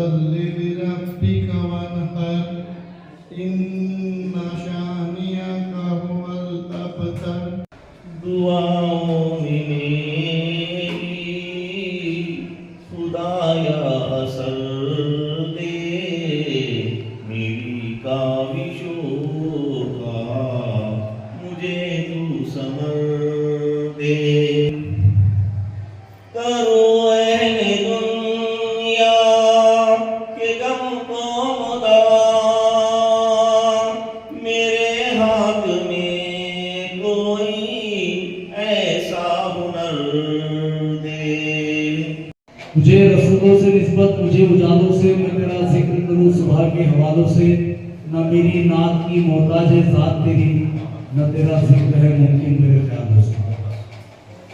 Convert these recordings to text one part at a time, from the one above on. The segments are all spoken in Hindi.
फसल्लि लिरब्बिका वन्हर इन्ना शानिअका हुवल अबतर। दुआओं में मेरी खुदाया असर दे, मेरी काविशों का मुझे तू समर दे। करो अहले दुनिया के गम को मुदा, मेरे हाथ में कोई ऐसा हुनर दे। मुझे रसूलों से निस्बत, मुझे उजालों से, मैं तेरा जिक्र करूं सुबह के हवालों से। न मेरी नात की मोहताज है ज़ात तेरी, न तेरा जिक्र है मुमकिन मेरे ख्यालों से।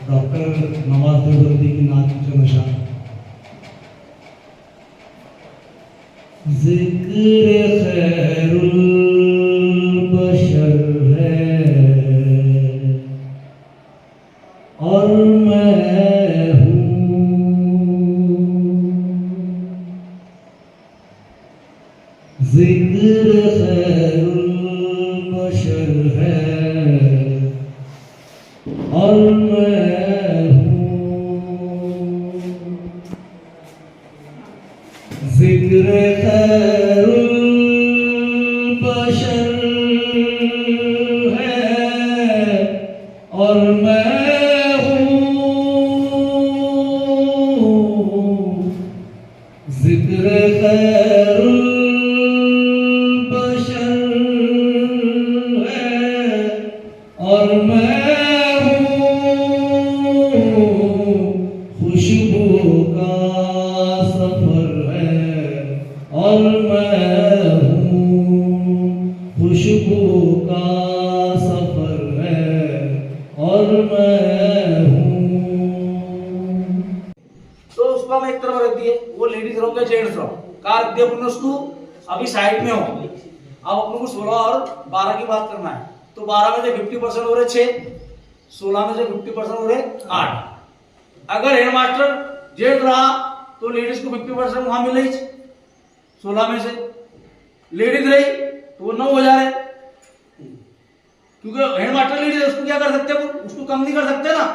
डॉक्टर नवाज देवबंदी की नात की जो नशा। जिक्र खैरुल बशर है और मैं हूँ, जिक्र खैरुल बशर है और मैं हूँ, जिक्र खैरुल बशर है और मैं हूँ, जिक्र खैरुल बशर है और मैं हूँ, खुशबू का सफर है और मैं हूँ, खुशबू का सफर है और मैं हूँ। तो उसको हम एक तरफ रख दिए, वो लेडीज रॉक या जेंट्स रॉक का रख दिया अपने उसको, अभी साइड में हो। अब अपने को 16 और 12 की बात करना है। तो 12 में से 50% हो रहे 6, 16 में से 50% हो रहे 8। अगर हेडमास्टर जेंट्स रहा तो लेडीज को 50% वहां मिले 16 में से, लेडीज रही तो वो 9 हो जा रहे, क्योंकि हेडमास्टर लेडीज है, उसको क्या कर सकते हैं, उसको कम नहीं कर सकते ना।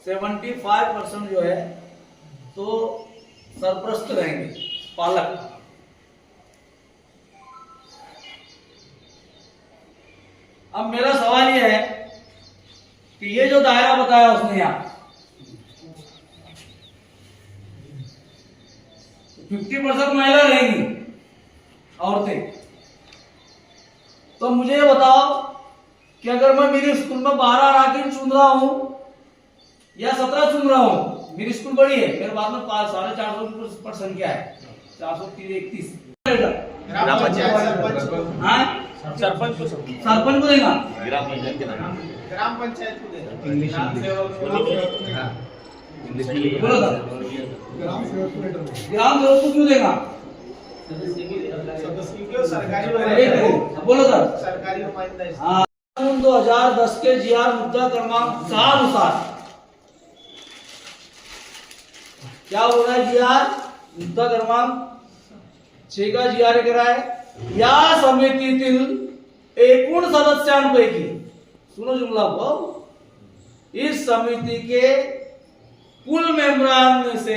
75% जो है तो सरप्रस्त रहेंगे, पालक। अब मेरा सवाल यह है कि ये जो दायरा बताया उसने यहां 50% महिला रहेंगी, औरतें। तो मुझे ये बताओ कि अगर मैं मेरी स्कूल में 12 रागिन चुन रहा हूं या 17 चुन रहा हूं, मेरी स्कूल बड़ी है, मेरे बाद में 450 पर संख्या है, 431। ग्राम पंचायत सरपंच को देगा, ग्राम पंचायत के नाम, ग्राम पंचायत को देगा, इंग्लिश बोलो सर, ग्राम सेवक को क्यों देगा, सरकारी बोलो सर, सरकारी नुमाइंदा। 2010 के जीआर मुद्दा क्रमांक 6 अनुसार क्या हो रहा है, जीआर मुद्दा क्रमांक 6 का जीआर करा है, या समितीतील एकूण सदस्यांपैकी, सुनो जुमला को, इस समिति के कुल मेंबरांमध्ये से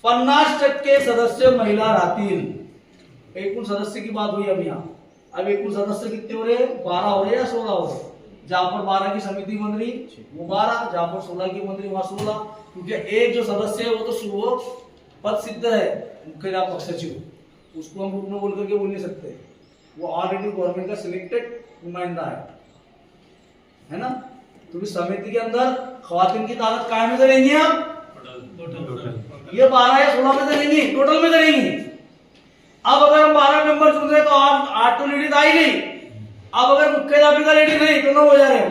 50% सदस्य महिला राहतील। एकूण सदस्य की बात हुई अब यहाँ। अब एकूण सदस्य कितने हो रहे, 12 हो रहे या 16 हो रहे। जहां पर 12 की समिति बन रही वो 12, जहां पर 16 की बन रही वहां 16, क्योंकि एक जो सदस्य है वो तो पद सिद्ध है, मुख्याध्यापक सचिव, उसको हम ग्रुप में बोल करके बोल नहीं सकते, वो ऑलरेडी गवर्नमेंट का सिलेक्टेड नुमाइंदा है ना। तो इस समिति के अंदर खवातीन की तादाद काय में रहेंगी, आप ये 12 या 16 में रहेंगी, टोटल में रहेंगी। अब अगर हम 12 मेंबर चुन रहे तो 8 तो लेडीज आई गई। अब अगर मुख्याध्यापिका लेडीज नहीं तो 9 हो जा रहे हो,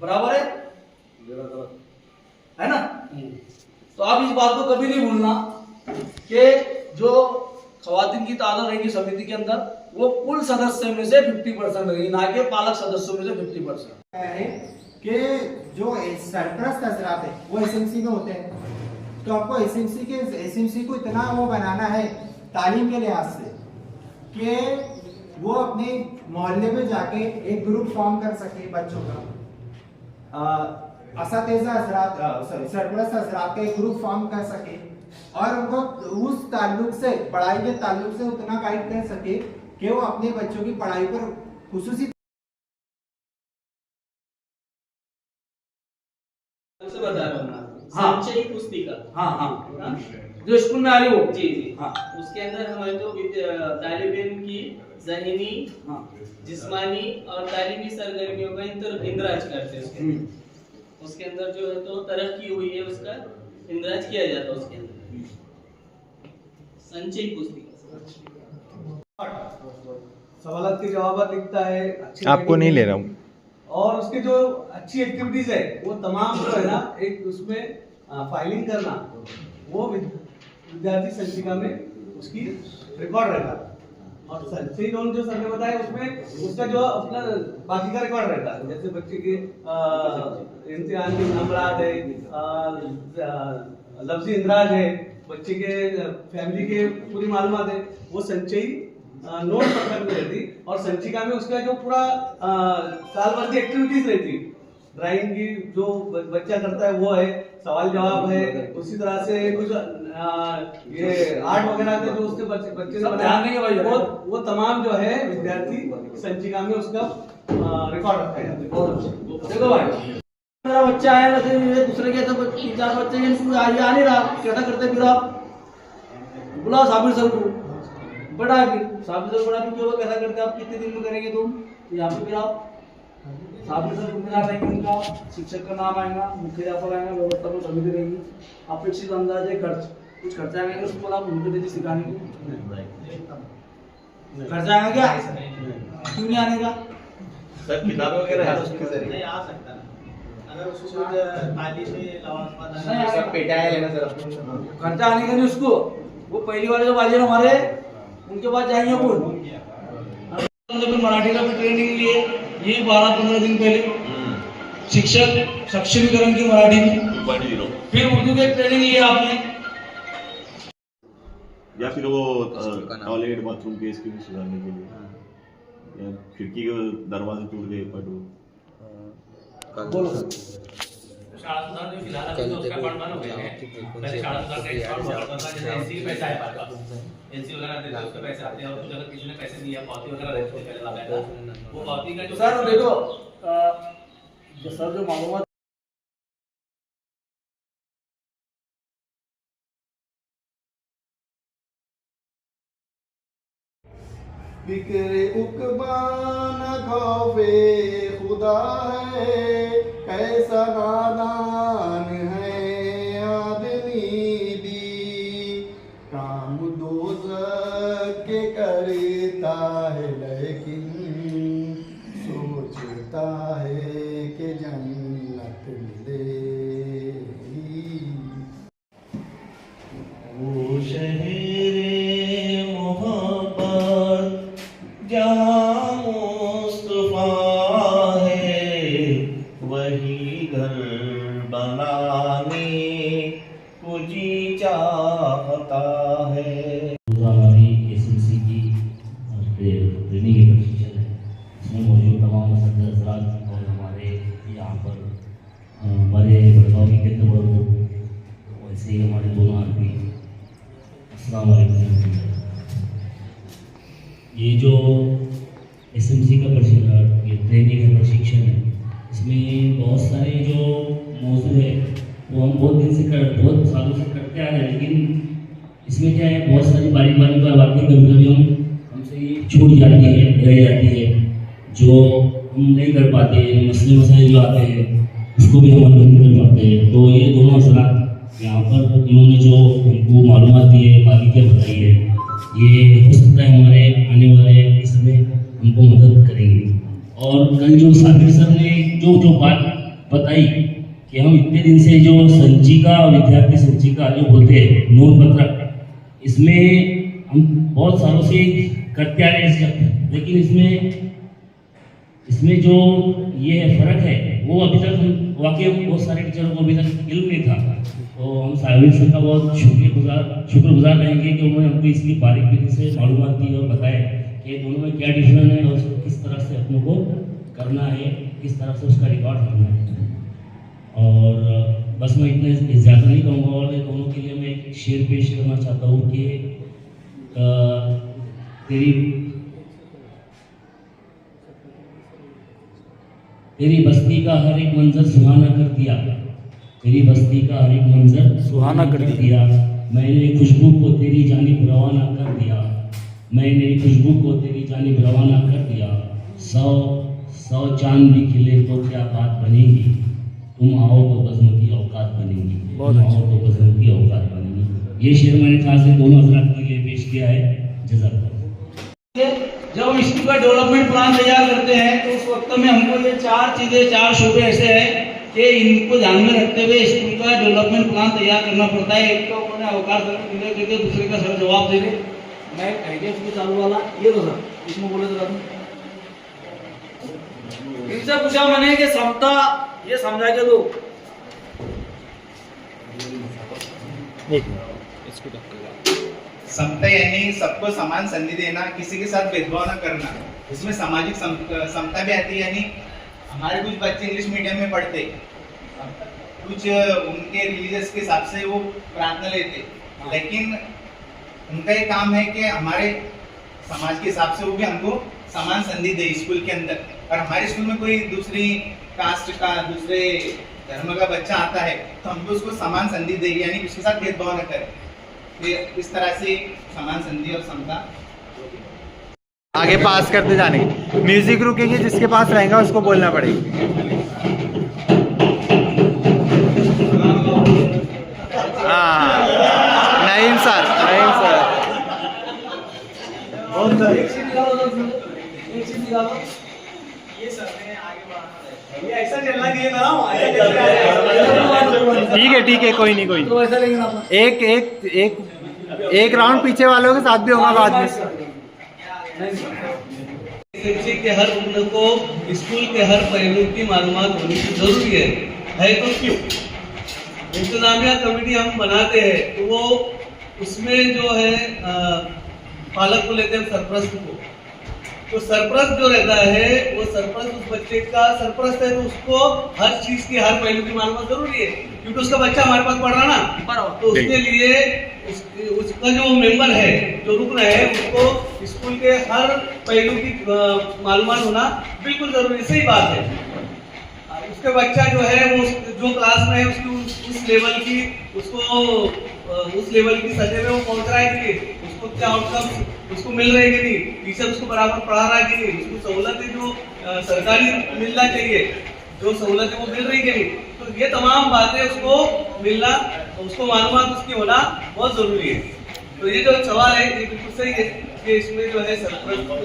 बराबर है ना। तो आप इस बात को कभी नहीं भूलना कि जो खवातीन की तादाद रहेगी समिति के अंदर वो कुल सदस्य में से 50% रहेगी, ना कि पालक सदस्यों में से 50%। कि जो सरप्रस्त हजरात है वो एसएमसी में होते हैं, तो आपको एसएमसी को इतना वो बनाना है तालीम के लिहाज से कि वो अपने मोहल्ले में जाके एक ग्रुप फॉर्म कर सके बच्चों का, असातिज़ा हज़रात सरपरस्त हज़रात का एक ग्रुप फॉर्म कर सके और उनको उस ताल्लुक से, पढ़ाई के ताल्लुक से उतना गाइड कर सके कि वो अपने बच्चों की पढ़ाई पर खुसूसी से बता रहा हूँ। हाँ। संचयी पुस्तिका। हाँ हाँ हाँ? जो स्कूल में आ रही हो। जी जी। हाँ। उसके अंदर हमारे जो तालिब इल्म की ज़हनी, हाँ। जिस्मानी और तालीमी सरगर्मियों का इंदराज करते हैं उसके अंदर जो है तो तरक्की हुई है उसका इंदराज किया जाता है उसके अंदर। संचयी पुस्तिका। सवालात के जवाब लिखता है, अच्छे आपको नहीं ले रहा हूँ। और उसके जो अच्छी एक्टिविटीज है वो तमाम जो है ना एक उसमें फाइलिंग करना, वो विद्यार्थी संचिका में उसकी रिकॉर्ड रहता है। और संचयी लोन जो सर ने बताया उसमें उसका जो अपना बाकी का रिकॉर्ड रहता है, जैसे बच्चे के इम्तिहान के नंबरात है, लफ्जी इंदराज है, बच्चे के फैमिली के पूरी मालूमात है, वो संचयी नोट पत्रक में रहती। और संचिका में उसका जो पूरा साल भर की एक्टिविटीज रहती, ड्राइंग की जो बच्चा करता है वो है, सवाल जवाब है, उसी तरह से कुछ ये आर्ट वगैरह के जो उसके बच्चे ने बनाया वो तमाम जो है विद्यार्थी संचिका में उसका रिकॉर्ड रखा जाता है। बहुत अच्छा। देखो भाई, मेरा बच्चा आया ना, फिर दूसरे के तो 3-4 बच्चे हैं, इनको आ नहीं रहा, कैसा करते फिर आप? बुलाओ साबिर सर को, बड़ा फिर साबिर सर बड़ा फिर क्यों कैसा करते आप? कितने दिन में करेंगे तुम? यहाँ पे फिर आप साबिर सर जिम्मेदार रहेंगे, उनका शिक्षक का नाम आएगा, मुख्याध्यापक आएगा, व्यवस्थापक समिति रहेगी, अपेक्षित अंदाज है खर्च, कुछ खर्चा आएगा उसको आप उनको दीजिए सिखाने को। खर्चा आएगा क्या? क्यों नहीं आने का? सर किताबें वगैरह है उसके जरिए नहीं आ सकता ना, अगर उसको तालीमी सब पेटा है लेना सर खर्चा आने का नहीं उसको। वो पहली वाले जो बाजी हमारे उनके पास जाएंगे अपन, फिर मराठी का भी ट्रेनिंग लिए, ये 12-15 दिन पहले शिक्षक सक्षमीकरण की मराठी में, फिर उर्दू की ट्रेनिंग लिए आपने, या फिर वो टॉयलेट बाथरूम के इसके भी सुधारने के लिए, या खिड़की के दरवाजे टूट गए पर बोलो शाळा सुधार जो फिलहाल अभी तो उसका फंड बंद हो गया है। पहले शाळा सुधार का एक फंड हुआ करता था, जैसे एनसी के पैसे आए पाते एनसी वगैरह देते थे, उसके पैसे आते हैं, और कुछ अगर किसी ने पैसे दिया पावती वगैरह रहती है पहले लगाया था, वो पावती का जो सर देखो सर जो मालूमात फिक्र उकबा न खौफे खुदा है, कैसा नादान है आदमी भी, काम दोज़ख के करता है लेकिन सोचता है कि जन्नत मिलेगी। वो शहरे मोहब्बत जहाँ मुस्तफा है, वही घर बनाने को जी चाहता है। हमारी एसएमसी की ट्रेनिंग के प्रशिक्षण है, इसमें मौजूद तमाम सदस्य हज़रात और हमारे यहाँ पर हमारे भड़गांव के केंद्र वर्ग, वैसे ही हमारे दोनों आदमी, अस्सलाम वालेकुम। ये जो एसएमसी का ये ट्रेनिंग है, प्रशिक्षण है, इसमें बहुत सारे जो मौजूद है वो हम बहुत सालों से करते आ रहे हैं, लेकिन इसमें क्या है बहुत सारी बारीक बातें कभी कभी हमसे ये छूट जाती है, रह जाती है, जो हम नहीं कर पाते, मसले मसाइल जो आते हैं उसको भी हम हल नहीं कर पाते हैं। तो ये दोनों हज़रात यहाँ पर इन्होंने जो हमको मालूमात दी है, बाकी क्या बताई है, ये हो सकता है हमारे आने वाले इसमें हमको मदद करेंगे। और कल जो साबिर सर ने जो बात बताई कि हम इतने दिन से जो संचिका, विद्यार्थी संचिका जो बोलते हैं नोट पत्रक, इसमें हम बहुत सालों से करते आ रहे हैं, लेकिन इसमें जो ये फ़र्क है वो अभी तक हम वाकई बहुत सारे टीचरों को अभी तक इल्म नहीं था। तो हम साहिब सर का बहुत शुक्रगुजार रहेंगे कि उन्होंने हमको इसलिए बारीकी से मालूमात दी और बताए कि दोनों में क्या डिफरेंस है और उसको किस तरह से अपनों को करना है, किस तरह से उसका रिकॉर्ड करना है। और बस मैं इतने ज़्यादा नहीं कहूँगा और दोनों के लिए मैं एक शेर पेश करना चाहता हूँ कि तेरी बस्ती का हर एक मंजर सुहाना कर दिया, तेरी बस्ती का हर एक मंजर सुहाना कर दिया। मैंने खुशबू को तेरी जानिब रवाना कर दिया, मैंने खुशबू को तेरी जानिब रवाना कर दिया। 100 चांद भी खिले तो क्या बात बनेगी, तुम आओ तो बज़्म की औकात बनेगी, तुम आओ तो बज़्म की औकात बनेगी। ये शेर मैंने खास दोनों हजरात के लिए पेश किया है। जज़ाकल्लाह। जब हम स्कूल का डेवलपमेंट प्लान तैयार करते हैं तो उस वक्त में हमको ये 4 चीजें, 4 शोबे ऐसे हैं कि इनको ध्यान में रखते हुए स्कूल का डेवलपमेंट प्लान तैयार करना पड़ता है। एक तो उन्होंने अवकाश देते, दूसरे का सर जवाब दे दे। मैं कहेंगे उसको चालू वाला ये तो सर इसमें बोले तो इनसे पूछा मैंने कि समता ये समझा के दो। समता यानी सबको समान संधि देना, किसी के साथ भेदभाव न करना। इसमें सामाजिक समता भी आती है। यानी हमारे कुछ बच्चे इंग्लिश मीडियम में पढ़ते, कुछ उनके रिलीजियस के हिसाब से वो प्रार्थना लेते, लेकिन उनका ये काम है कि हमारे समाज के हिसाब से वो भी हमको समान संधि दे स्कूल के अंदर। और हमारे स्कूल में कोई दूसरी कास्ट का, दूसरे धर्म का बच्चा आता है तो हमको उसको समान संधि दे, यानी उसके साथ भेदभाव न करें। इस तरह से समान संधि और समता आगे पास करते जाने की। म्यूजिक रुकेगी, जिसके पास रहेगा उसको बोलना पड़ेगा। नईम सर ठीक है कोई नहीं। एक राउंड पीछे वालों के साथ भी होगा बाद में। बच्चे के हर उम्र को स्कूल के हर पहलू की मालूमात होनी जरूरी है तो क्यों? इंतजामिया कमेटी हम बनाते हैं तो वो उसमें जो है पालक को लेते हैं सरपरस्त को। तो सरपरस्त जो रहता है वो सरपरस्त उस बच्चे का सरपरस्त है, तो उसको हर चीज की, हर पहलू की मालूमात जरूरी है, क्योंकि उसका बच्चा हमारे पास पढ़ रहा ना। तो उसके लिए उसका जो मेंबर है, जो रुकन है, उसको स्कूल के हर पहलू की मालूमात होना बिल्कुल जरूरी। सही बात है। उसका बच्चा जो है वो जो क्लास में है उसकी उस लेवल की, उसको उस लेवल की सतह में वो पहुंच रहा है कि नहीं, उसको क्या आउटकम उसको मिल रहे कि नहीं, टीचर उसको बराबर पढ़ा रहा है कि नहीं, उसको सहूलतें जो सरकारी मिलना चाहिए, जो सहूलतें वो मिल रही कि नहीं। तो ये तमाम बातें उसको मिलना, उसको मालूमात उसकी होना बहुत जरूरी है। तो ये जो सवाल है ये बिल्कुल सही है कि इसमें जो है सरपंच को,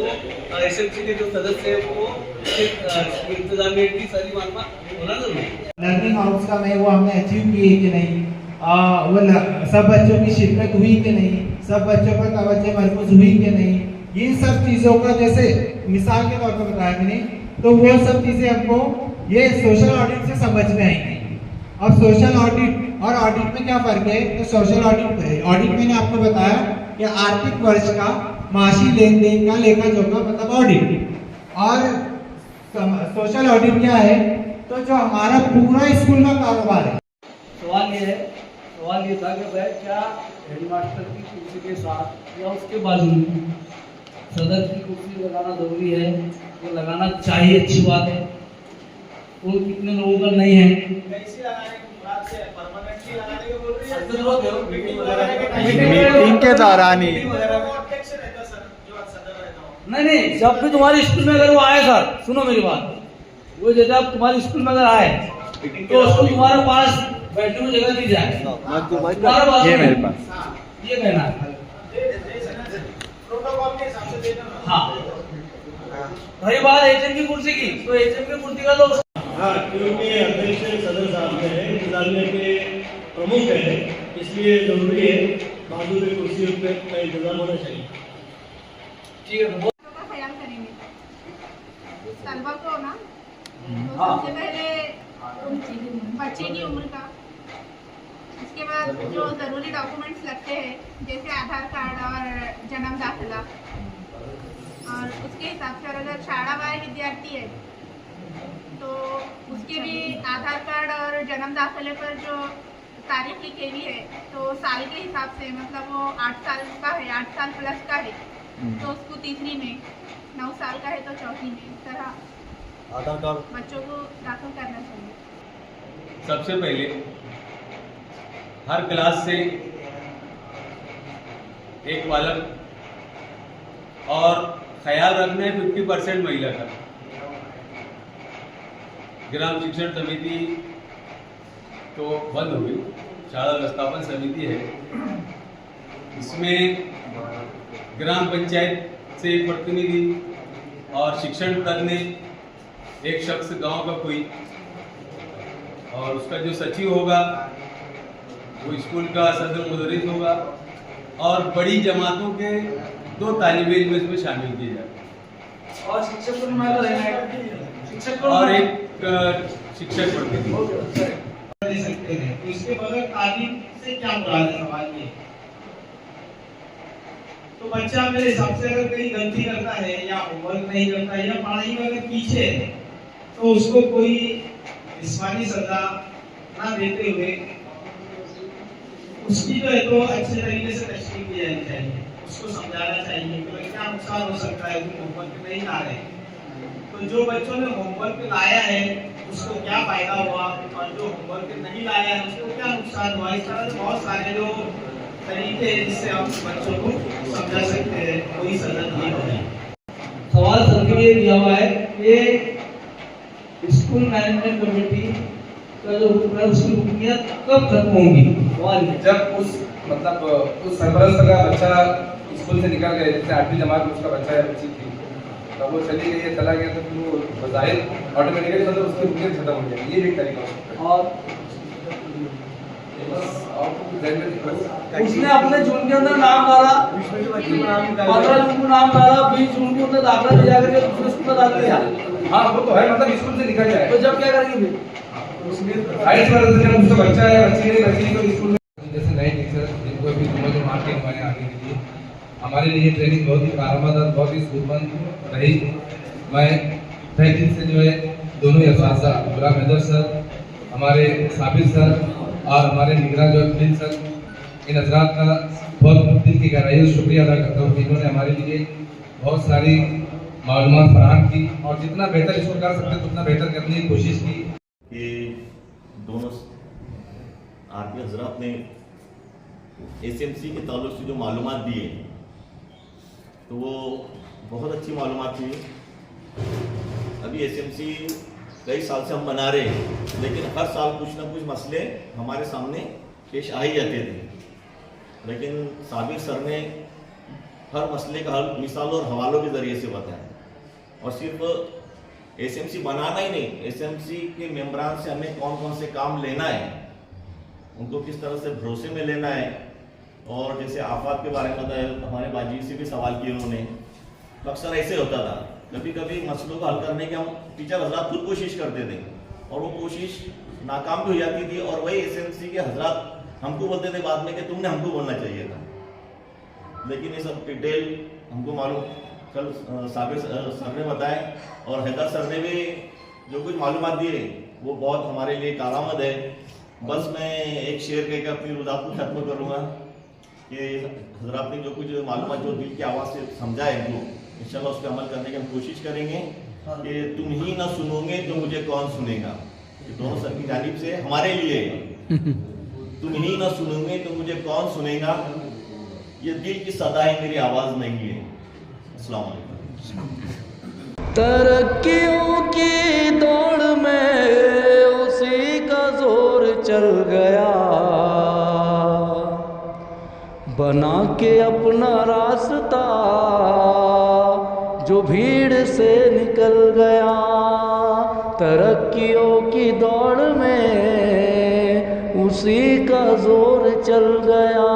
एसएमसी के जो सदस्य है वो इंतजामिया की सारी मालूमात होना जरूरी है। लर्निंग आउटकम है वो हमने अचीव किए कि नहीं, वो सब बच्चों की शिरकत हुई कि नहीं, सब बच्चों पर तवज्जो मरकूज हुई कि नहीं, इन सब चीज़ों का जैसे मिसाल के तौर पर बताया मैंने, तो वो सब चीज़ें हमको ये सोशल ऑडिट से समझ में आएंगी। अब सोशल ऑडिट और ऑडिट में क्या फर्क है? तो सोशल ऑडिट मैंने आपको बताया कि आर्थिक वर्ष का माशी लेन देन का लेखा जोखा मतलब ऑडिट, और सोशल ऑडिट क्या है? तो जो हमारा पूरा स्कूल का कारोबार है। सवाल ये था कि भाई क्या हेडमास्टर की कुर्सी के साथ या उसके बाजू में सदर की कुर्सी लगाना जरूरी है? वो लगाना चाहिए, अच्छी बात है। तो कितने लोगों का नहीं है? मीटिंग के दौरान ही नहीं, जब भी तुम्हारे स्कूल में अगर वो आए, सर सुनो मेरी बात, वो जब तुम्हारे स्कूल में अगर आए तो उसको तुम्हारे पास बैठने में जगह दी जाए। ये मेरे पास ये कहना है। हाँ, रही बात एचएम की कुर्सी की, तो एचएम की कुर्सी का लोग क्योंकि अध्यक्ष सदर साहब है, इंतजामिया के प्रमुख है, इसलिए जरूरी है बाजू में कुर्सी का इंतजाम होना चाहिए। ठीक है, का ख्याल करेंगे तलबा को ना। तो सबसे पहले बच्चे की उम्र का उसके बाद जो ज़रूरी डॉक्यूमेंट्स लगते हैं जैसे आधार कार्ड और जन्म दाखिला, और उसके हिसाब से अगर शाळावार विद्यार्थी है तो उसके भी आधार कार्ड और जन्म दाखिले पर जो तारीख लिखी हुई है तो साल के हिसाब से, मतलब वो 8 साल का है, 8 साल प्लस का है तो उसको तीसरी में, 9 साल का है तो चौथी में, इस तरह आधार कार्ड बच्चों को दाखिल करना चाहिए। सबसे पहले हर क्लास से एक बालक और ख्याल रखना है 50% महिला का। ग्राम शिक्षण समिति तो बंद हो गई, शाला व्यवस्थापन समिति है, इसमें ग्राम पंचायत से एक प्रतिनिधि और शिक्षण तज्ञ एक शख्स गांव का कोई, और उसका जो सचिव होगा वो स्कूल का सदर मुदरिस होगा, और बड़ी जमातों के 2 तालिब इल्म इसमें शामिल किए जाते और शिक्षक को नुमाइंदा रहना है, शिक्षक को और एक शिक्षक प्रतिनिधि। दे सकते हैं। तो इसके बगैर तालीम से क्या मुराद है, सवाल ये। तो बच्चा मेरे हिसाब से अगर कहीं गलती करता है या होमवर्क नहीं करता है या पढ़ाई में अगर पीछे है तो उसको कोई जिस्मानी सजा ना देते हुए उसकी जो है तो अच्छे तरीके से तशरीह की जानी चाहिए, उसको समझाना चाहिए कि क्या नुकसान हो सकता है, तुम होमवर्क नहीं ला रहे। तो जो बच्चों ने होमवर्क लाया है उसको क्या फायदा हुआ और जो होमवर्क नहीं लाया है उसको क्या नुकसान हुआ, इस तरह से बहुत सारे जो तरीके हैं जिससे हम बच्चों को समझा सकते हैं, कोई सजा नहीं होगी। सवाल सर के लिए दिया हुआ है कि स्कूल मैनेजमेंट कमेटी का जो हुक्म है उसकी हुक्मियत कब खत्म होगी? जब उस सरपरस्त का बच्चा स्कूल से निकल गए, जैसे 8वीं जमात में उसका बच्चा या बच्ची थी, तब वो चली गई, चला गया, तो फिर वो बज़ाहिर ऑटोमेटिकली मतलब उसकी हुक्मियत खत्म हो जाएगी। ये भी एक तरीका हो सकता है। उसने अपने जून के अंदर नाम डाला, 15 जून को नाम डाला, 20 जून को उसने दाखिला ले जाकर के दूसरे स्कूल में डाल दिया। हाँ वो तो है, मतलब स्कूल से निकल जाए तो जब क्या करेंगे फिर? जब उसका बच्चा है, बच्ची तो स्कूल में जैसे नए टीचर जिनको भी जो मार्केट हमारे आने के लिए हमारे लिए ट्रेनिंग बहुत ही कारआमद, बहुत ही सूदमंद रही। मैं तहे दिल से जो है दोनों असातिज़ा गुलाम हैदर सर, हमारे साबिर सर और हमारे निगरान जो अब्दुल सर, इन हजरात का बहुत दिल की गहराई से शुक्रिया अदा करता हूँ कि इन्होंने हमारे लिए बहुत सारी मालूमात फराहम की और जितना बेहतर इसको कर सकते उतना बेहतर करने की कोशिश की। कि दोनों आरपी हजरात ने एसएमसी के ताल्लुक से जो मालूमात दिए तो वो बहुत अच्छी मालूमात थी। अभी एसएमसी कई साल से हम बना रहे हैं, लेकिन हर साल कुछ ना कुछ मसले हमारे सामने पेश आ ही जाते थे, लेकिन साबिर सर ने हर मसले का हल मिसाल और हवालों के ज़रिए से बताया। और सिर्फ एसएमसी बनाना ही नहीं, एसएमसी के मेंबरान से हमें कौन कौन से काम लेना है, उनको किस तरह से भरोसे में लेना है। और जैसे आफात के बारे में बताया, हमारे बाजी से भी सवाल किए उन्होंने। तो अक्सर ऐसे होता था, कभी कभी मसलों को हल करने की हम टीचर हजरात खुद कोशिश करते थे और वो कोशिश नाकाम भी हो जाती थी, और वही एसएमसी के हजरात हमको बोलते थे बाद में कि तुमने हमको बोलना चाहिए था। लेकिन ये सब डिटेल हमको मालूम कल साबिर सर ने बताया, और हैदर सर ने भी जो कुछ मालूमात दिए वो बहुत हमारे लिए कारआमद है। बस मैं एक शेर कहकर अपनी रुदात को खत्म करूँगा कि हजरात ने जो कुछ मालूमात जो दिल की आवाज़ से समझा है तो इंशाल्लाह उस पर अमल करने की हम कोशिश करेंगे कि तुम ही ना सुनोगे तो मुझे कौन सुनेगा। ये दोनों सर की जानिब से हमारे लिए तुम ही ना सुनोगे तो मुझे कौन सुनेगा, ये दिल की सदा है, मेरी आवाज़ नहीं है। अस्सलाम वालेकुम। तरक्कियों की दौड़ में उसी का जोर चल गया, बना के अपना रास्ता जो भीड़ से निकल गया। तरक्कियों की दौड़ में उसी का जोर चल गया।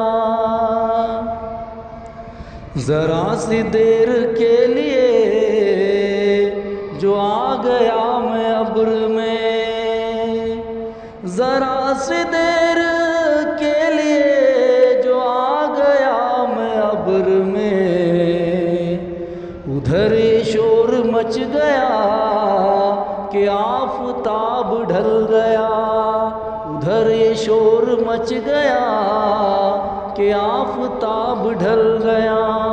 जरा सी देर के लिए जो आ गया मैं अब्र में, जरा सी देर उधर ये शोर मच गया कि आफताब ढल गया, उधर ये शोर मच गया कि आफताब ढल गया।